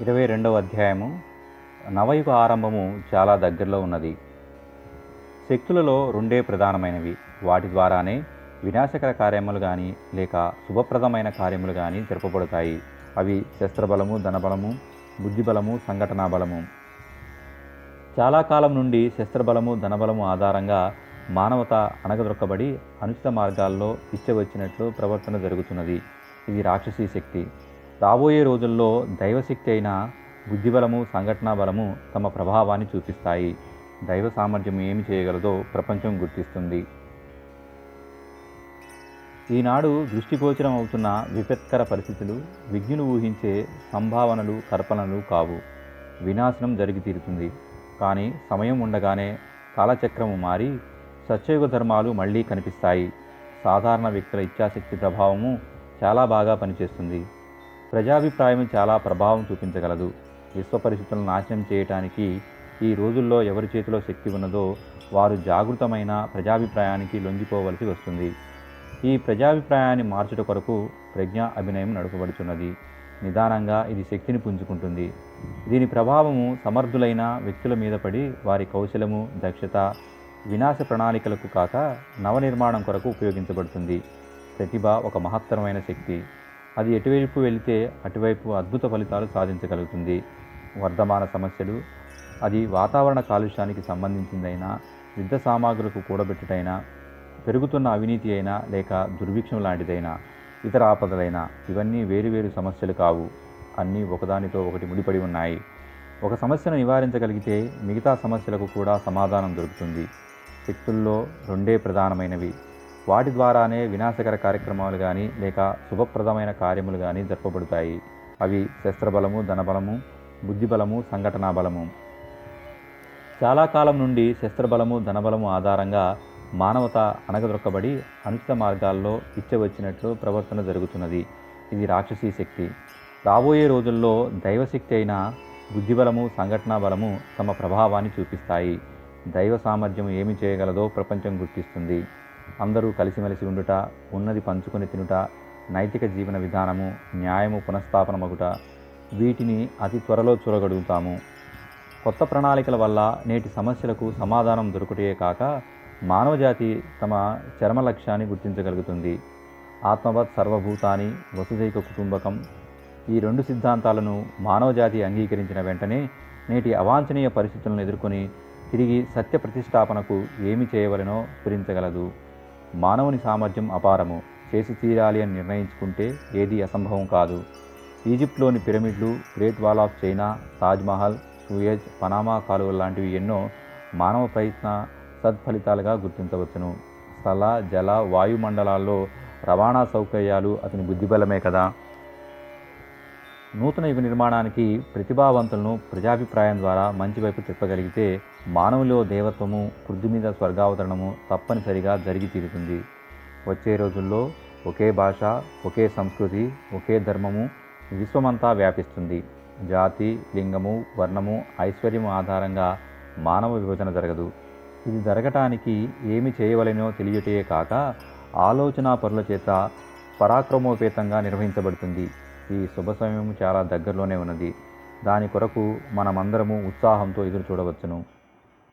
22వ అధ్యాయము. నవయుగ ఆరంభము చాలా దగ్గరలో ఉన్నది. శక్తులలో రెండే ప్రధానమైనవి. వాటి ద్వారానే వినాశకర కార్యములు కానీ లేక శుభప్రదమైన కార్యములు కానీ జరపబడతాయి. అవి శస్త్రబలము, ధనబలము, బుద్ధిబలము, సంఘటనా బలము. చాలా కాలం నుండి శస్త్రబలము, ధనబలము ఆధారంగా మానవత అణగదొక్కబడి అనుచిత మార్గాల్లో ఇచ్చవచ్చినట్లు ప్రవర్తన జరుగుతున్నది. ఇది రాక్షసీ శక్తి. రాబోయే రోజుల్లో దైవశక్తి అయిన బుద్ధిబలము, సంఘటనా బలము తమ ప్రభావాన్ని చూపిస్తాయి. దైవ సామర్థ్యం ఏమి చేయగలదో ప్రపంచం గుర్తిస్తుంది. ఈనాడు దృష్టిగోచరం అవుతున్న విపత్కర పరిస్థితులు విజ్ఞులు ఊహించే సంభావనలు, కల్పనలు కావు. వినాశనం జరిగి తీరుతుంది. కానీ సమయం ఉండగానే కాలచక్రము మారి సత్యయుగ ధర్మాలు మళ్ళీ కనిపిస్తాయి. సాధారణ వ్యక్తుల ఇచ్ఛాశక్తి ప్రభావము చాలా బాగా పనిచేస్తుంది. ప్రజాభిప్రాయం చాలా ప్రభావం చూపించగలదు. విశ్వ పరిస్థితులను నాశనం చేయటానికి ఈ రోజుల్లో ఎవరి చేతిలో శక్తి ఉన్నదో వారు జాగృతమైన ప్రజాభిప్రాయానికి లొంగిపోవలసి వస్తుంది. ఈ ప్రజాభిప్రాయాన్ని మార్చుట కొరకు ప్రజ్ఞా అభినయం నడపబడుచున్నది. నిదానంగా ఇది శక్తిని పుంజుకుంటుంది. దీని ప్రభావము సమర్థులైన వ్యక్తుల మీద పడి వారి కౌశలము, దక్షత వినాశ ప్రణాళికలకు కాక నవనిర్మాణం కొరకు ఉపయోగించబడుతుంది. ప్రతిభ ఒక మహత్తరమైన శక్తి. అది ఎటువైపు వెళితే అటువైపు అద్భుత ఫలితాలు సాధించగలుగుతుంది. వర్ధమాన సమస్యలు, అది వాతావరణ కాలుష్యానికి సంబంధించిందైనా, యుద్ధ సామాగ్రులకు కూడబెట్టుటైనా, పెరుగుతున్న అవినీతి అయినా లేక దుర్భిక్షం లాంటిదైనా, ఇతర ఆపదలైనా, ఇవన్నీ వేరువేరు సమస్యలు కావు. అన్నీ ఒకదానితో ఒకటి ముడిపడి ఉన్నాయి. ఒక సమస్యను నివారించగలిగితే మిగతా సమస్యలకు కూడా సమాధానం దొరుకుతుంది. శక్తుల్లో రెండే ప్రధానమైనవి. వాటి ద్వారానే వినాశకర కార్యక్రమాలు కానీ లేక శుభప్రదమైన కార్యములు కానీ జరపబడతాయి. అవి శస్త్రబలము, ధనబలము, బుద్ధిబలము, సంఘటనా బలము. చాలా కాలం నుండి శస్త్రబలము, ధనబలము ఆధారంగా మానవత అణగదొక్కబడి అనుచిత మార్గాల్లో ఇచ్చవచ్చినట్లు ప్రవర్తన జరుగుతున్నది. ఇది రాక్షసీ శక్తి. రాబోయే రోజుల్లో దైవశక్తి అయిన బుద్ధిబలము, సంఘటనా బలము తమ ప్రభావాన్ని చూపిస్తాయి. దైవ సామర్థ్యం ఏమి చేయగలదో ప్రపంచం గుర్తిస్తుంది. అందరూ కలిసిమెలిసి ఉండుట, ఉన్నది పంచుకొని తినుట, నైతిక జీవన విధానము, న్యాయము పునఃస్థాపనమగుట, వీటిని అతి త్వరలో చూడగలుగుతాము. కొత్త ప్రణాళికల వల్ల నేటి సమస్యలకు సమాధానం దొరుకుటే కాక మానవజాతి తమ చరమ లక్ష్యాన్ని గుర్తించగలుగుతుంది. ఆత్మవత్ సర్వభూతాని వసుధైక కుటుంబకం. ఈ రెండు సిద్ధాంతాలను మానవజాతి అంగీకరించిన వెంటనే నేటి అవాంఛనీయ పరిస్థితులను ఎదుర్కొని తిరిగి సత్య ప్రతిష్టాపనకు ఏమి చేయవలెనో స్ఫురించగలదు. మానవుని సామర్థ్యం అపారము. చేసి తీరాలి అని నిర్ణయించుకుంటే ఏదీ అసంభవం కాదు. ఈజిప్ట్లోని పిరమిడ్లు, great wall of China, Taj Mahal, Suez, Panama కాలువలు లాంటివి ఎన్నో మానవ ప్రయత్న సత్ఫలితాలుగా గుర్తించవచ్చును. స్థల, జల, వాయుమండలాల్లో రవాణా సౌకర్యాలు అతని బుద్ధిబలమే కదా. నూతన యుగ నిర్మాణానికి ప్రతిభావంతులను ప్రజాభిప్రాయం ద్వారా మంచి వైపు తిప్పగలిగితే మానవులో దేవత్వము, పృథ్వీ మీద స్వర్గావతరణము తప్పనిసరిగా జరిగి తీరుతుంది. వచ్చే రోజుల్లో ఒకే భాష, ఒకే సంస్కృతి, ఒకే ధర్మము విశ్వమంతా వ్యాపిస్తుంది. జాతి, లింగము, వర్ణము, ఐశ్వర్యము ఆధారంగా మానవ విభజన జరగదు. ఇది జరగటానికి ఏమి చేయవలెనో తెలియటే కాక ఆలోచనా పరుల చేత పరాక్రమోపేతంగా నిర్వహించబడుతుంది. ఈ శుభ సమయం చాలా దగ్గరలోనే ఉన్నది. దాని కొరకు మనమందరము ఉత్సాహంతో ఎదురు చూడవచ్చును.